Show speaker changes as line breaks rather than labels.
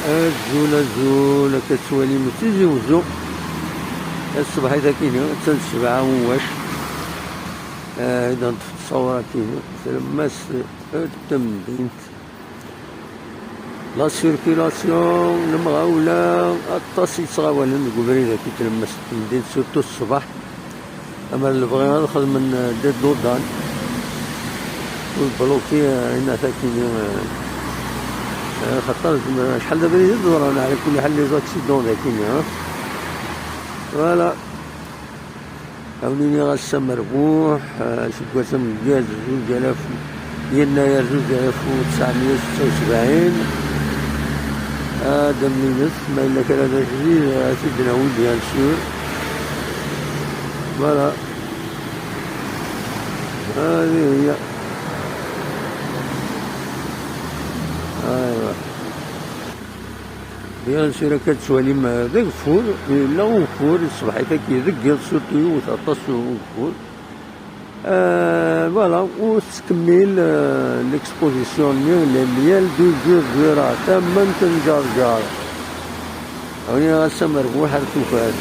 الزول كتوالي متزوزو الصباح إذا كاين حتى السبعة واش إذا تصورات تلمس التمدينت لا سيركيلاسيون المغاولة الطاسي صغاولا قبري إذا كي تلمس التمدينت سورتو الصباح. أما اللي بغينا نخدم من ديد لودان والبلوكي هنا ساكنين خاطر شحال دابا اللي دورانا على كل حال لي زاكسيدون كاينين فوالا. عاونيني غاسا مربوح سكواسا من الكاز 2000 يناير 1976 هذا منيس ما إلا كان هذا جديد سيدنا ولد بيان سور فوالا. هذه هي ايوا بيان سور كتسوالي مع داك الفور لا وفور الصباح حتى كيدق سورتو يوث عطاس وفور فوالا. وتكمل ليكسبوزيسيون ديال دو زيرا تما تنجرجر هوني غاسا مربوح الكفاش.